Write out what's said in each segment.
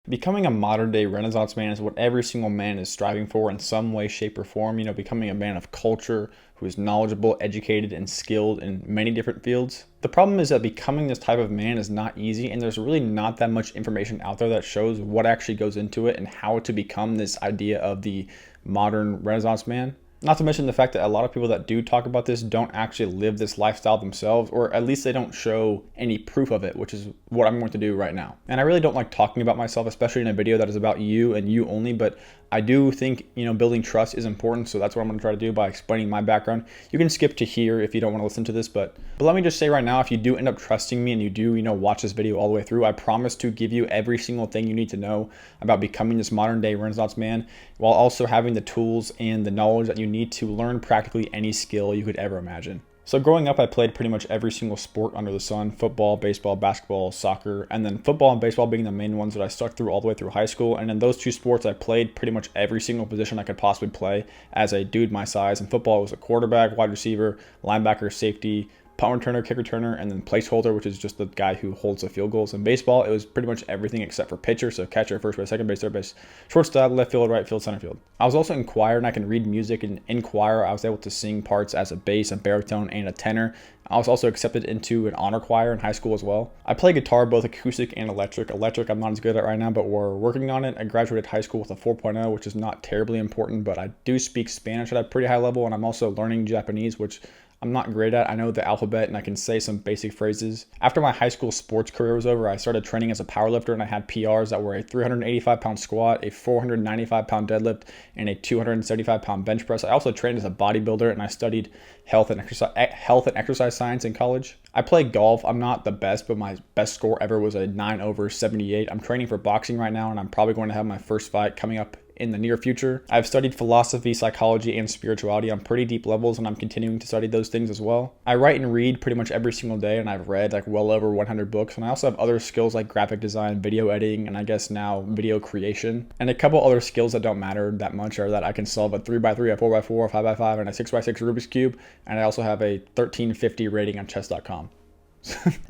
Becoming a modern day Renaissance man is what every single man is striving for in some way, shape, or form. Becoming a man of culture who is knowledgeable, educated, and skilled in many different fields. The problem is that becoming this type of man is not easy, and there's really not that much information out there that shows what actually goes into it and how to become this idea of the modern Renaissance man. Not to mention the fact that a lot of people that do talk about this don't actually live this lifestyle themselves, or at least they don't show any proof of it, which is what I'm going to do right now. And I really don't like talking about myself, especially in a video that is about you and you only, but I do think, building trust is important, so that's what I'm going to try to do by explaining my background. You can skip to here if you don't want to listen to this, but let me just say right now, if you do end up trusting me and you do, watch this video all the way through, I promise to give you every single thing you need to know about becoming this modern day Renaissance man, while also having the tools and the knowledge that you need to learn practically any skill you could ever imagine. So growing up, I played pretty much every single sport under the sun: football, baseball, basketball, soccer, and then football and baseball being the main ones that I stuck through all the way through high school. And in those two sports, I played pretty much every single position I could possibly play as a dude my size. In football, it was a quarterback, wide receiver, linebacker, safety, punt returner, kick returner, and then placeholder, which is just the guy who holds the field goals. In baseball, it was pretty much everything except for pitcher, so catcher, first base, second base, third base, shortstop, left field, right field, center field. I was also in choir, and I can read music, and in choir, I was able to sing parts as a bass, a baritone, and a tenor. I was also accepted into an honor choir in high school as well. I play guitar, both acoustic and electric. Electric I'm not as good at right now, but we're working on it. I graduated high school with a 4.0, which is not terribly important, but I do speak Spanish at a pretty high level, and I'm also learning Japanese, which I'm not great at. I know the alphabet and I can say some basic phrases. After my high school sports career was over, I started training as a powerlifter, and I had PRs that were a 385-pound squat, a 495-pound deadlift, and a 275-pound bench press. I also trained as a bodybuilder, and I studied health and exercise science in college. I play golf. I'm not the best, but my best score ever was a 9/78. I'm training for boxing right now, and I'm probably going to have my first fight coming up in the near future. I've studied philosophy, psychology, and spirituality on pretty deep levels, and I'm continuing to study those things as well. I write and read pretty much every single day, and I've read well over 100 books, and I also have other skills like graphic design, video editing, and I guess now video creation. And a couple other skills that don't matter that much are that I can solve a 3x3, a 4x4, a 5x5, and a 6x6 Rubik's Cube, and I also have a 1350 rating on chess.com.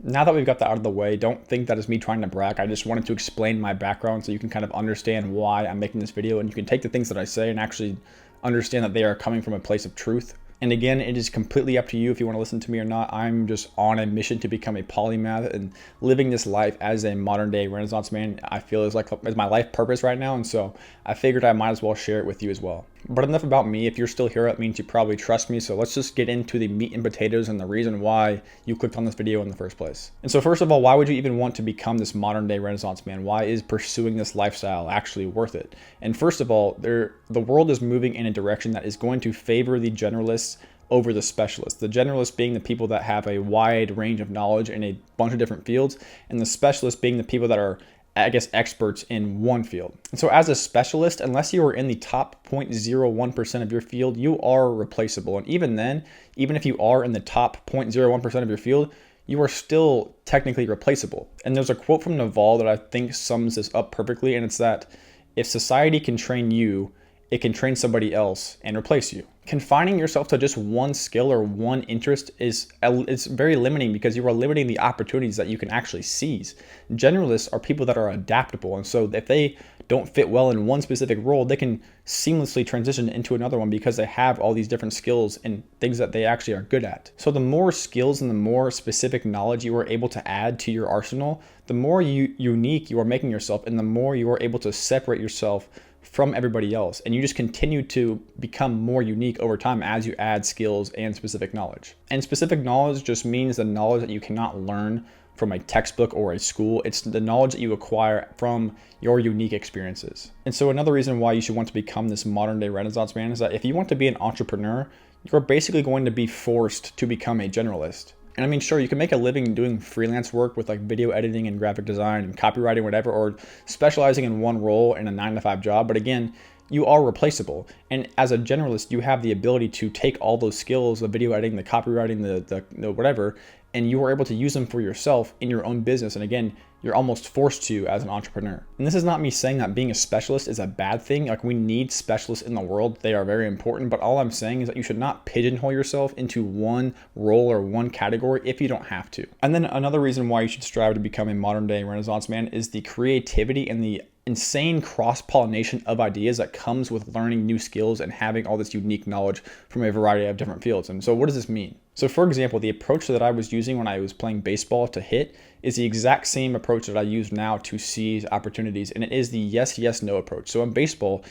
Now that we've got that out of the way, don't think that is me trying to brag. I just wanted to explain my background so you can kind of understand why I'm making this video, and you can take the things that I say and actually understand that they are coming from a place of truth. And again, it is completely up to you if you want to listen to me or not. I'm just on a mission to become a polymath, and living this life as a modern day Renaissance man, I feel is my life purpose right now. And so I figured I might as well share it with you as well. But enough about me. If you're still here, that means you probably trust me. So let's just get into the meat and potatoes and the reason why you clicked on this video in the first place. And so first of all, why would you even want to become this modern day Renaissance man? Why is pursuing this lifestyle actually worth it? And first of all, the world is moving in a direction that is going to favor the generalists over the specialists. The generalists being the people that have a wide range of knowledge in a bunch of different fields, and the specialists being the people that are, I guess, experts in one field. And so as a specialist, unless you are in the top 0.01% of your field, you are replaceable. And even then, even if you are in the top 0.01% of your field, you are still technically replaceable. And there's a quote from Naval that I think sums this up perfectly, and it's that if society can train you, it can train somebody else and replace you. Confining yourself to just one skill or one interest is very limiting, because you are limiting the opportunities that you can actually seize. Generalists are people that are adaptable, and so if they don't fit well in one specific role, they can seamlessly transition into another one because they have all these different skills and things that they actually are good at. So the more skills and the more specific knowledge you are able to add to your arsenal, the more unique you are making yourself, and the more you are able to separate yourself from everybody else. And you just continue to become more unique over time as you add skills and specific knowledge. And specific knowledge just means the knowledge that you cannot learn from a textbook or a school. It's the knowledge that you acquire from your unique experiences. And so another reason why you should want to become this modern day Renaissance man is that if you want to be an entrepreneur, you're basically going to be forced to become a generalist. And I mean, sure, you can make a living doing freelance work with video editing and graphic design and copywriting, whatever, or specializing in one role in a 9-to-5 job. But again, you are replaceable. And as a generalist, you have the ability to take all those skills, the video editing, the copywriting, the whatever, and you are able to use them for yourself in your own business. And again, You're almost forced to as an entrepreneur. And this is not me saying that being a specialist is a bad thing. Like, we need specialists in the world. They are very important. But all I'm saying is that you should not pigeonhole yourself into one role or one category if you don't have to. And then another reason why you should strive to become a modern day Renaissance man is the creativity and the insane cross-pollination of ideas that comes with learning new skills and having all this unique knowledge from a variety of different fields. And so what does this mean? So for example, the approach that I was using when I was playing baseball to hit is the exact same approach that I use now to seize opportunities. And it is the yes, yes, no approach. So in baseball,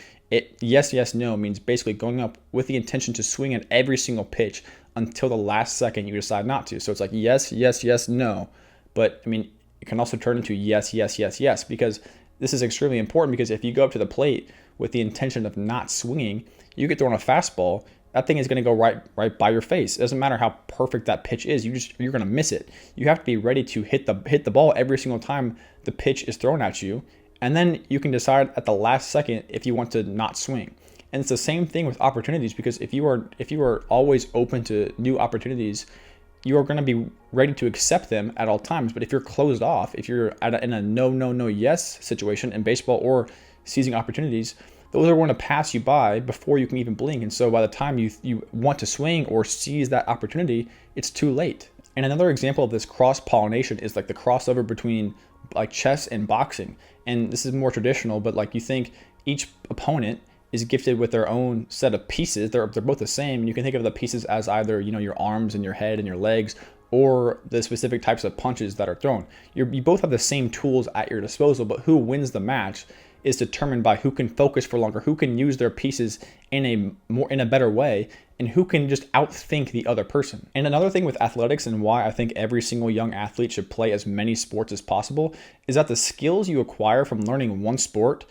yes, yes, no means basically going up with the intention to swing at every single pitch until the last second you decide not to. So it's like yes, yes, yes, no. But I mean, it can also turn into yes, yes, yes, yes, because this is extremely important, because if you go up to the plate with the intention of not swinging, you get thrown a fastball, that thing is going to go right by your face. It doesn't matter how perfect that pitch is, you're going to miss it. You have to be ready to hit the ball every single time the pitch is thrown at you, and then you can decide at the last second if you want to not swing. And it's the same thing with opportunities, because if you are always open to new opportunities, you are going to be ready to accept them at all times. But if you're closed off, if you're in a no, no, no, yes situation in baseball or seizing opportunities, those are going to pass you by before you can even blink. And so by the time you want to swing or seize that opportunity, it's too late. And another example of this cross-pollination is like the crossover between like chess and boxing. And this is more traditional, but like, you think each opponent is gifted with their own set of pieces. They're both the same. And you can think of the pieces as either, your arms and your head and your legs, or the specific types of punches that are thrown. You both have the same tools at your disposal, but who wins the match is determined by who can focus for longer, who can use their pieces in a better way, and who can just outthink the other person. And another thing with athletics, and why I think every single young athlete should play as many sports as possible, is that the skills you acquire from learning one sport,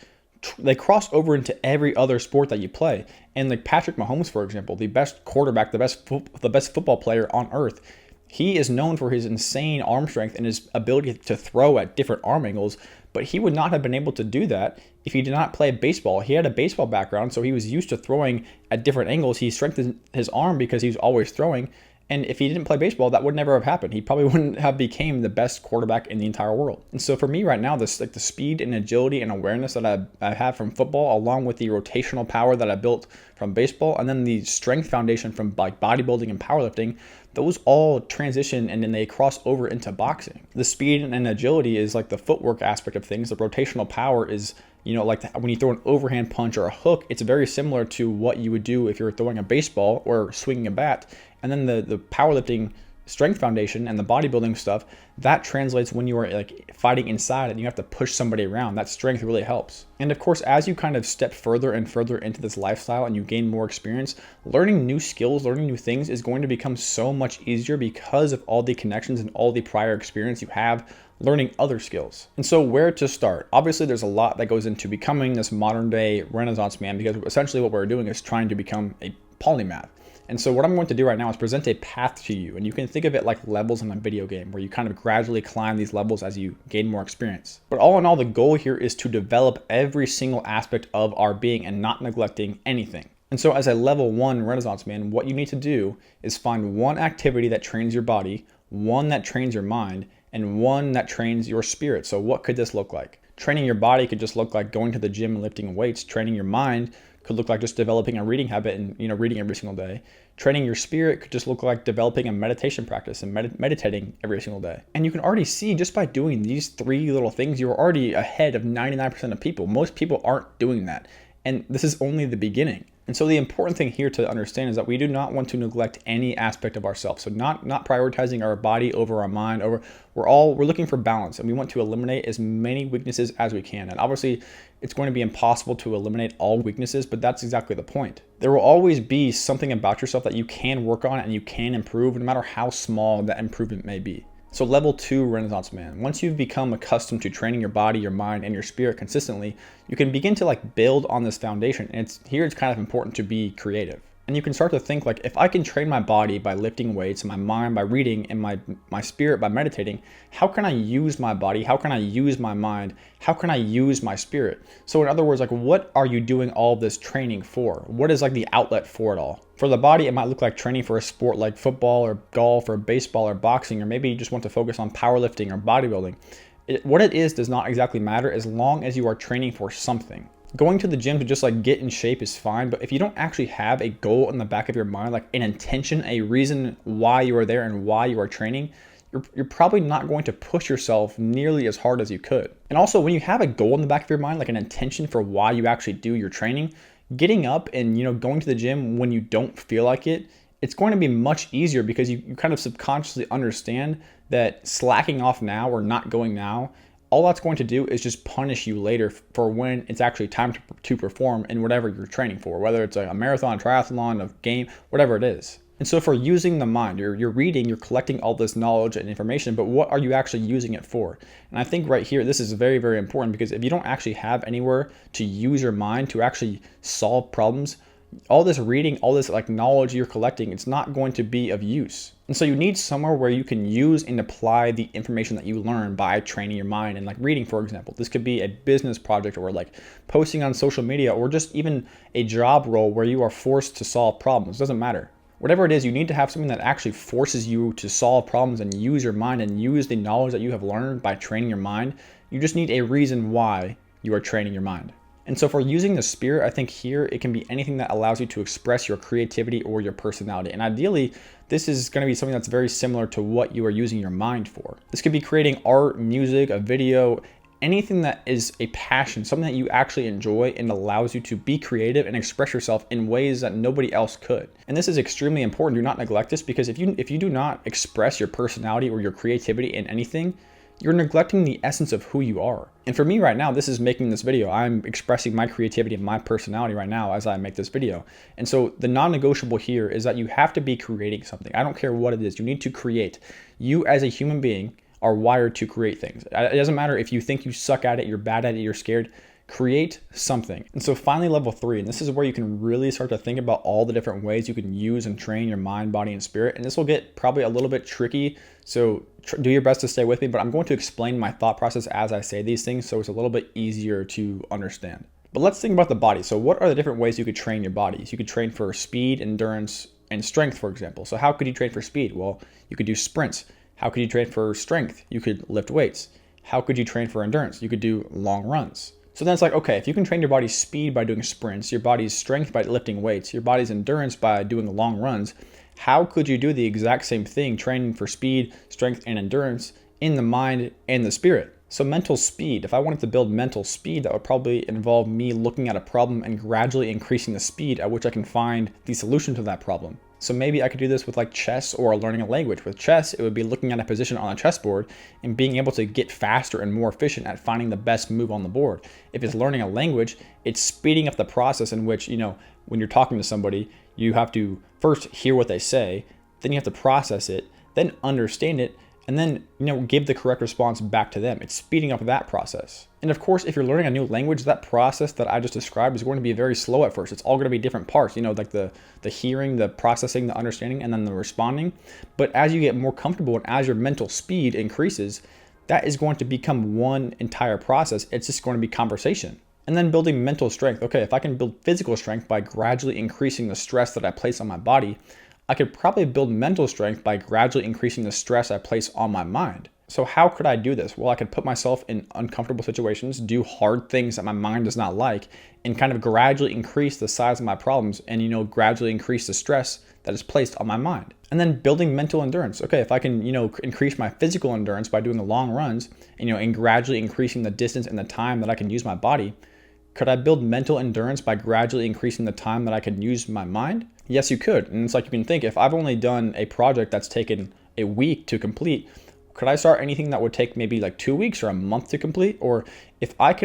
they cross over into every other sport that you play. And like Patrick Mahomes, for example, the best quarterback, the best football player on earth, he is known for his insane arm strength and his ability to throw at different arm angles, but he would not have been able to do that if he did not play baseball. He had a baseball background, so he was used to throwing at different angles. He strengthened his arm because he was always throwing. And if he didn't play baseball, that would never have happened. He probably wouldn't have became the best quarterback in the entire world. And so for me right now, this like the speed and agility and awareness that I have from football, along with the rotational power that I built from baseball, and then the strength foundation from like bodybuilding and powerlifting, those all transition and then they cross over into boxing. The speed and agility is like the footwork aspect of things. The rotational power is, like when you throw an overhand punch or a hook, it's very similar to what you would do if you're throwing a baseball or swinging a bat. And then the powerlifting strength foundation and the bodybuilding stuff, that translates when you are like fighting inside and you have to push somebody around. That strength really helps. And of course, as you kind of step further and further into this lifestyle and you gain more experience, learning new skills, learning new things is going to become so much easier because of all the connections and all the prior experience you have learning other skills. And so where to start? Obviously, there's a lot that goes into becoming this modern day Renaissance man, because essentially what we're doing is trying to become a polymath. And so what I'm going to do right now is present a path to you. And you can think of it like levels in a video game, where you kind of gradually climb these levels as you gain more experience. But all in all, the goal here is to develop every single aspect of our being and not neglecting anything. And so as a level 1 Renaissance man, what you need to do is find one activity that trains your body, one that trains your mind, and one that trains your spirit. So what could this look like? Training your body could just look like going to the gym and lifting weights. Training your mind could look like just developing a reading habit and reading every single day. Training your spirit could just look like developing a meditation practice and meditating every single day. And you can already see, just by doing these 3 little things, you're already ahead of 99% of people. Most people aren't doing that. And this is only the beginning. And so the important thing here to understand is that we do not want to neglect any aspect of ourselves. So not prioritizing our body over our mind, we're looking for balance, and we want to eliminate as many weaknesses as we can. And obviously it's going to be impossible to eliminate all weaknesses, but that's exactly the point. There will always be something about yourself that you can work on and you can improve, no matter how small that improvement may be. So level 2 Renaissance man, once you've become accustomed to training your body, your mind, and your spirit consistently, you can begin to build on this foundation. And it's kind of important to be creative. And you can start to think if I can train my body by lifting weights, my mind by reading, and my spirit by meditating, how can I use my body? How can I use my mind? How can I use my spirit? So in other words, what are you doing all this training for? What is the outlet for it all? For the body, it might look like training for a sport like football or golf or baseball or boxing, or maybe you just want to focus on powerlifting or bodybuilding. What it is does not exactly matter as long as you are training for something. Going to the gym to just like get in shape is fine, but if you don't actually have a goal in the back of your mind, like an intention, a reason why you are there and why you are training, you're probably not going to push yourself nearly as hard as you could. And also, when you have a goal in the back of your mind, like an intention for why you actually do your training, getting up and going to the gym when you don't feel like it, it's going to be much easier because you kind of subconsciously understand that slacking off now or not going now, all that's going to do is just punish you later for when it's actually time to perform in whatever you're training for, whether it's a marathon, triathlon, a game, whatever it is. And so for using the mind, you're reading, you're collecting all this knowledge and information, but what are you actually using it for? And I think right here, this is very, very important, because if you don't actually have anywhere to use your mind to actually solve problems, all this reading, all this like knowledge you're collecting, it's not going to be of use. And so you need somewhere where you can use and apply the information that you learn by training your mind. And like reading, for example, this could be a business project or like posting on social media or just even a job role where you are forced to solve problems. It doesn't matter. Whatever it is, you need to have something that actually forces you to solve problems and use your mind and use the knowledge that you have learned by training your mind. You just need a reason why you are training your mind. And so for using the spirit, I think here it can be anything that allows you to express your creativity or your personality. And ideally, this is going to be something that's very similar to what you are using your mind for. This could be creating art, music, a video, anything that is a passion, something that you actually enjoy and allows you to be creative and express yourself in ways that nobody else could. And this is extremely important. Do not neglect this, because if you do not express your personality or your creativity in anything, you're neglecting the essence of who you are. And for me right now, this is making this video. I'm expressing my creativity and my personality right now as I make this video. And so the non-negotiable here is that you have to be creating something. I don't care what it is. You need to create. You as a human being are wired to create things. It doesn't matter if you think you suck at it, you're bad at it, you're scared. Create something. And so finally, level 3, and this is where you can really start to think about all the different ways you can use and train your mind, body, and spirit. And this will get probably a little bit tricky, so do your best to stay with me, but I'm going to explain my thought process as I say these things so it's a little bit easier to understand. But let's think about the body. So what are the different ways you could train your body? So you could train for speed, endurance, and strength, for example. So how could you train for speed? Well, you could do sprints. How could you train for strength? You could lift weights. How could you train for endurance? You could do long runs. So then it's like, okay, if you can train your body's speed by doing sprints, your body's strength by lifting weights, your body's endurance by doing long runs, how could you do the exact same thing, training for speed, strength, and endurance in the mind and the spirit? So mental speed, if I wanted to build mental speed, that would probably involve me looking at a problem and gradually increasing the speed at which I can find the solution to that problem. So maybe I could do this with like chess or learning a language. With chess, it would be looking at a position on a chessboard and being able to get faster and more efficient at finding the best move on the board. If it's learning a language, it's speeding up the process in which, when you're talking to somebody, you have to first hear what they say, then you have to process it, then understand it, and then, give the correct response back to them. It's speeding up that process. And of course, if you're learning a new language, that process that I just described is going to be very slow at first. It's all going to be different parts, like the hearing, the processing, the understanding, and then the responding. But as you get more comfortable and as your mental speed increases, that is going to become one entire process. It's just going to be conversation. And then building mental strength. Okay, if I can build physical strength by gradually increasing the stress that I place on my body, I could probably build mental strength by gradually increasing the stress I place on my mind. So how could I do this? Well, I could put myself in uncomfortable situations, do hard things that my mind does not like, and kind of gradually increase the size of my problems and, gradually increase the stress that is placed on my mind. And then building mental endurance. Okay, if I can, increase my physical endurance by doing the long runs, and gradually increasing the distance and the time that I can use my body, could I build mental endurance by gradually increasing the time that I can use my mind? Yes, you could. And it's like you can think, if I've only done a project that's taken a week to complete, could I start anything that would take maybe like 2 weeks or a month to complete? Or if I've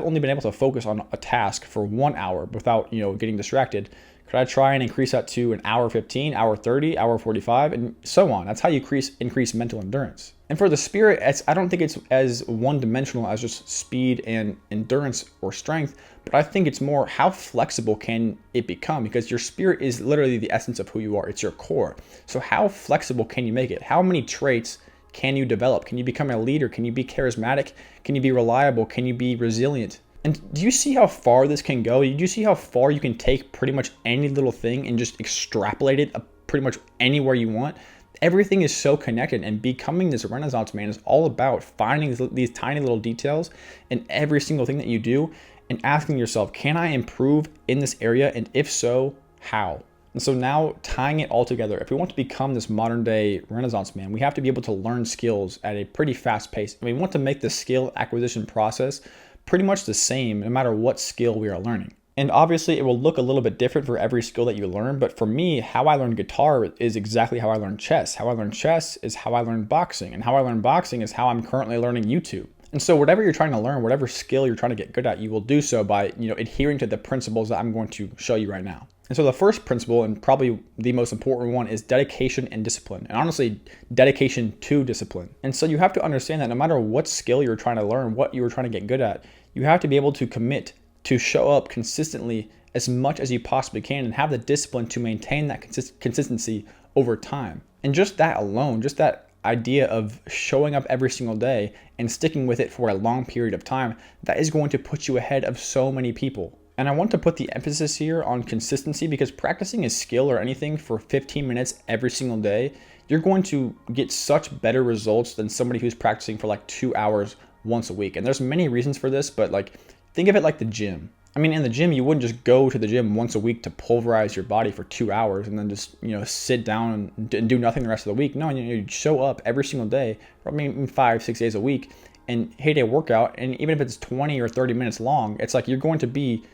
only been able to focus on a task for 1 hour without, getting distracted, could I try and increase that to an hour 15, hour 30, hour 45, and so on? That's how you increase mental endurance. And for the spirit, I don't think it's as one-dimensional as just speed and endurance or strength, but I think it's more how flexible can it become, because your spirit is literally the essence of who you are. It's your core. So how flexible can you make it? How many traits can you develop? Can you become a leader? Can you be charismatic? Can you be reliable? Can you be resilient? And do you see how far this can go? Do you see how far you can take pretty much any little thing and just extrapolate it pretty much anywhere you want? Everything is so connected, and becoming this Renaissance man is all about finding these tiny little details in every single thing that you do and asking yourself, can I improve in this area? And if so, how? And so now tying it all together, if we want to become this modern day Renaissance man, we have to be able to learn skills at a pretty fast pace. And we want to make the skill acquisition process pretty much the same no matter what skill we are learning. And obviously it will look a little bit different for every skill that you learn, but for me, how I learned guitar is exactly how I learned chess. How I learned chess is how I learned boxing, and how I learned boxing is how I'm currently learning YouTube. And so whatever you're trying to learn, whatever skill you're trying to get good at, you will do so by, adhering to the principles that I'm going to show you right now. And so the first principle, and probably the most important one, is dedication and discipline. And honestly, dedication to discipline. And so you have to understand that no matter what skill you're trying to learn, what you're trying to get good at, you have to be able to commit to show up consistently as much as you possibly can and have the discipline to maintain that consistency over time. And just that alone, just that idea of showing up every single day and sticking with it for a long period of time, that is going to put you ahead of so many people. And I want to put the emphasis here on consistency, because practicing a skill or anything for 15 minutes every single day, you're going to get such better results than somebody who's practicing for like 2 hours once a week. And there's many reasons for this, but think of it like the gym. I mean, in the gym, you wouldn't just go to the gym once a week to pulverize your body for 2 hours and then just, sit down and do nothing the rest of the week. No, you show up every single day, probably 5-6 days a week, and hit a workout. And even if it's 20 or 30 minutes long, it's like you're going to be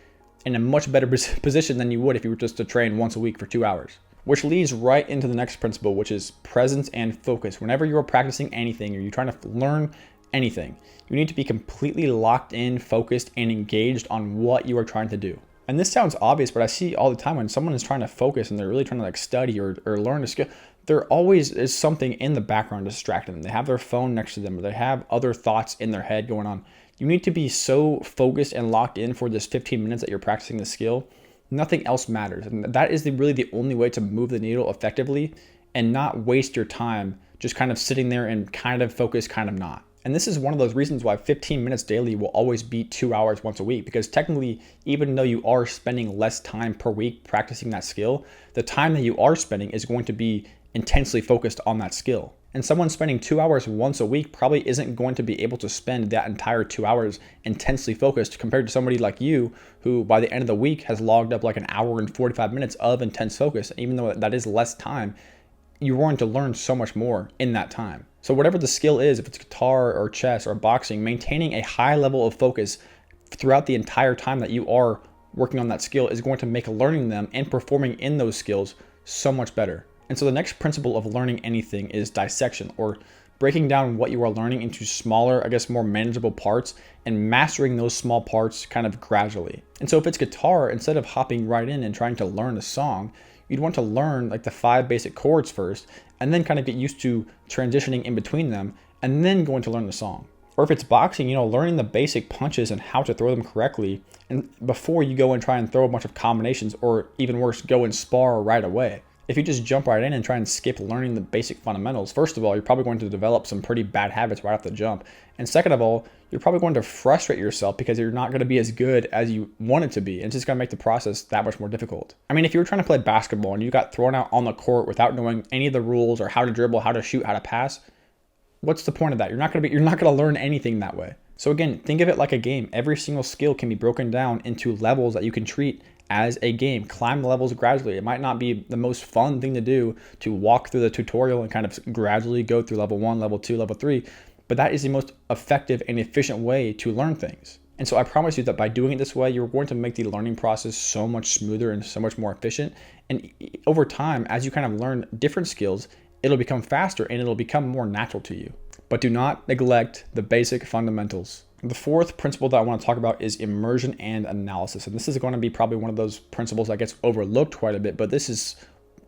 in a much better position than you would if you were just to train once a week for 2 hours. Which leads right into the next principle, which is presence and focus. Whenever you're practicing anything or you're trying to learn anything, you need to be completely locked in, focused, and engaged on what you are trying to do. And this sounds obvious, but I see all the time when someone is trying to focus and they're really trying to study or learn a skill, there always is something in the background distracting them. They have their phone next to them, or they have other thoughts in their head going on. You need to be so focused and locked in for this 15 minutes that you're practicing the skill. Nothing else matters. And that is really the only way to move the needle effectively and not waste your time just kind of sitting there and kind of focus, kind of not. And this is one of those reasons why 15 minutes daily will always beat 2 hours once a week, because technically, even though you are spending less time per week practicing that skill, the time that you are spending is going to be intensely focused on that skill. And someone spending 2 hours once a week probably isn't going to be able to spend that entire 2 hours intensely focused compared to somebody like you, who by the end of the week has logged up like an hour and 45 minutes of intense focus. Even though that is less time, you're going to learn so much more in that time. So whatever the skill is, if it's guitar or chess or boxing, maintaining a high level of focus throughout the entire time that you are working on that skill is going to make learning them and performing in those skills so much better. And so the next principle of learning anything is dissection, or breaking down what you are learning into smaller, more manageable parts and mastering those small parts kind of gradually. And so if it's guitar, instead of hopping right in and trying to learn a song, you'd want to learn like the 5 basic chords first, and then kind of get used to transitioning in between them, and then going to learn the song. Or if it's boxing, learning the basic punches and how to throw them correctly, and before you go and try and throw a bunch of combinations, or even worse, go and spar right away. If you just jump right in and try and skip learning the basic fundamentals, first of all, you're probably going to develop some pretty bad habits right off the jump. And second of all, you're probably going to frustrate yourself because you're not going to be as good as you want it to be. And it's just going to make the process that much more difficult. I mean, if you were trying to play basketball and you got thrown out on the court without knowing any of the rules or how to dribble, how to shoot, how to pass, what's the point of that? You're not going to learn anything that way. So again, think of it like a game. Every single skill can be broken down into levels that you can treat as a game. Climb the levels gradually. It might not be the most fun thing to do to walk through the tutorial and kind of gradually go through level 1, level 2, level 3, but that is the most effective and efficient way to learn things. And so I promise you that by doing it this way, you're going to make the learning process so much smoother and so much more efficient. And over time, as you kind of learn different skills, it'll become faster and it'll become more natural to you. But do not neglect the basic fundamentals. The fourth principle that I want to talk about is immersion and analysis. And this is going to be probably one of those principles that gets overlooked quite a bit, but this is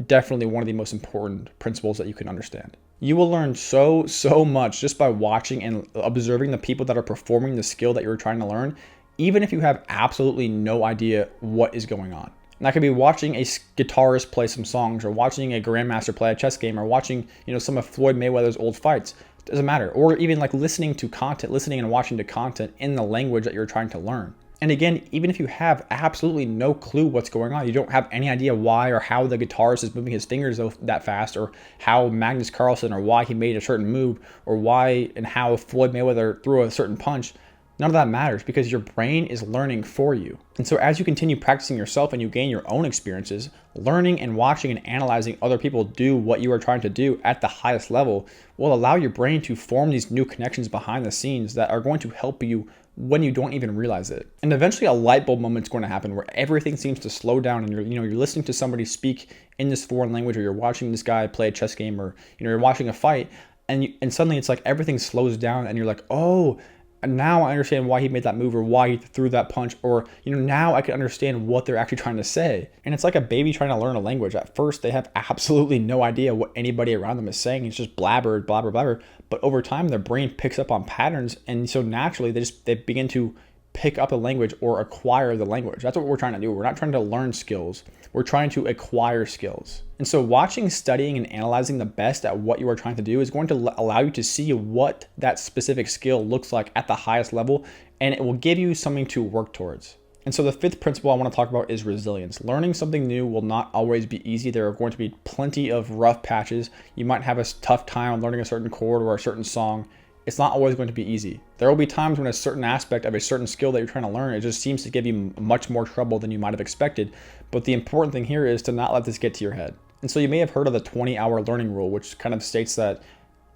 definitely one of the most important principles that you can understand. You will learn so much just by watching and observing the people that are performing the skill that you're trying to learn, even if you have absolutely no idea what is going on. And that could be watching a guitarist play some songs, or watching a grandmaster play a chess game, or watching, some of Floyd Mayweather's old fights. Doesn't matter. Or even like listening and watching to content in the language that you're trying to learn. And again, even if you have absolutely no clue what's going on, you don't have any idea why or how the guitarist is moving his fingers that fast, or how Magnus Carlsen, or why he made a certain move, or why and how Floyd Mayweather threw a certain punch, none of that matters because your brain is learning for you. And so as you continue practicing yourself and you gain your own experiences, learning and watching and analyzing other people do what you are trying to do at the highest level will allow your brain to form these new connections behind the scenes that are going to help you when you don't even realize it. And eventually a light bulb moment is going to happen where everything seems to slow down and you're listening to somebody speak in this foreign language, or you're watching this guy play a chess game, or you're watching a fight, and suddenly it's like everything slows down and you're like, oh, now I understand why he made that move, or why he threw that punch, or now I can understand what they're actually trying to say. And it's like a baby trying to learn a language. At first they have absolutely no idea what anybody around them is saying. It's just blabber, blabber, blabber. But over time their brain picks up on patterns, and so naturally they begin to pick up the language or acquire the language. That's what we're trying to do. We're not trying to learn skills. We're trying to acquire skills. And so watching, studying, and analyzing the best at what you are trying to do is going to allow you to see what that specific skill looks like at the highest level, and it will give you something to work towards. And so the fifth principle I want to talk about is resilience. Learning something new will not always be easy. There are going to be plenty of rough patches. You might have a tough time learning a certain chord or a certain song. It's not always going to be easy. There will be times when a certain aspect of a certain skill that you're trying to learn, it just seems to give you much more trouble than you might have expected. But the important thing here is to not let this get to your head. And so you may have heard of the 20-hour learning rule, which kind of states that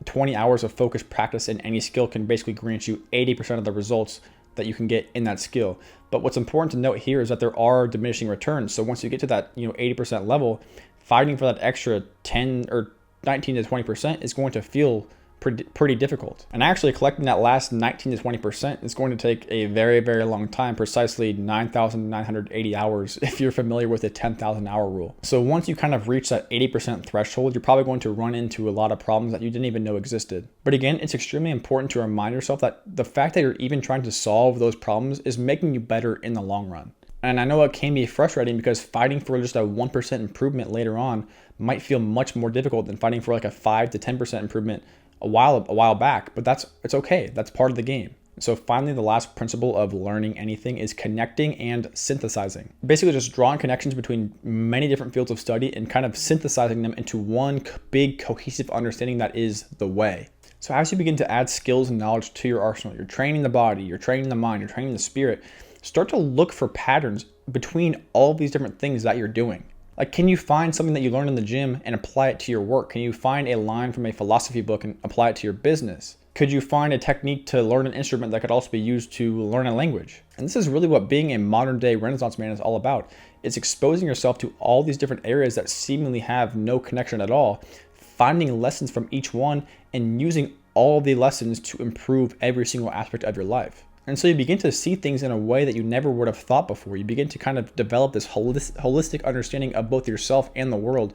20 hours of focused practice in any skill can basically grant you 80% of the results that you can get in that skill. But what's important to note here is that there are diminishing returns. So once you get to that 80% level, fighting for that extra 10 or 19 to 20% is going to feel pretty difficult. And actually collecting that last 19 to 20% is going to take a very, very long time, precisely 9,980 hours if you're familiar with the 10,000 hour rule. So once you kind of reach that 80% threshold, you're probably going to run into a lot of problems that you didn't even know existed. But again, it's extremely important to remind yourself that the fact that you're even trying to solve those problems is making you better in the long run. And I know it can be frustrating because fighting for just a 1% improvement later on might feel much more difficult than fighting for like a 5 to 10% improvement a while back, but it's okay. That's part of the game. So finally, the last principle of learning anything is connecting and synthesizing. Basically just drawing connections between many different fields of study and kind of synthesizing them into one big cohesive understanding that is the way. So as you begin to add skills and knowledge to your arsenal, you're training the body, you're training the mind, you're training the spirit, start to look for patterns between all these different things that you're doing. Like, can you find something that you learned in the gym and apply it to your work? Can you find a line from a philosophy book and apply it to your business? Could you find a technique to learn an instrument that could also be used to learn a language? And this is really what being a modern day Renaissance man is all about. It's exposing yourself to all these different areas that seemingly have no connection at all, finding lessons from each one and using all the lessons to improve every single aspect of your life. And so you begin to see things in a way that you never would have thought before. You begin to kind of develop this holistic understanding of both yourself and the world.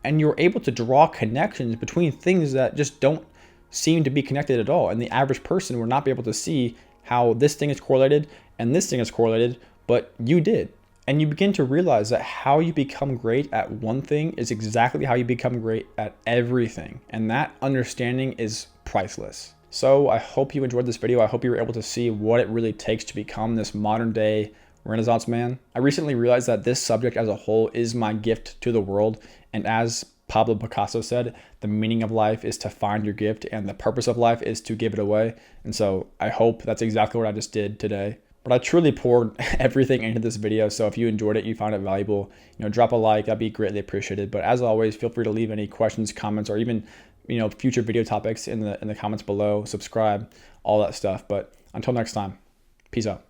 And you're able to draw connections between things that just don't seem to be connected at all. And the average person would not be able to see how this thing is correlated and this thing is correlated, but you did. And you begin to realize that how you become great at one thing is exactly how you become great at everything. And that understanding is priceless. So I hope you enjoyed this video. I hope you were able to see what it really takes to become this modern day Renaissance man. I recently realized that this subject as a whole is my gift to the world. And as Pablo Picasso said, the meaning of life is to find your gift and the purpose of life is to give it away. And so I hope that's exactly what I just did today. But I truly poured everything into this video. So if you enjoyed it, you found it valuable, drop a like, that'd be greatly appreciated. But as always, feel free to leave any questions, comments, or even future video topics in the comments below, subscribe, all that stuff. But until next time, peace out.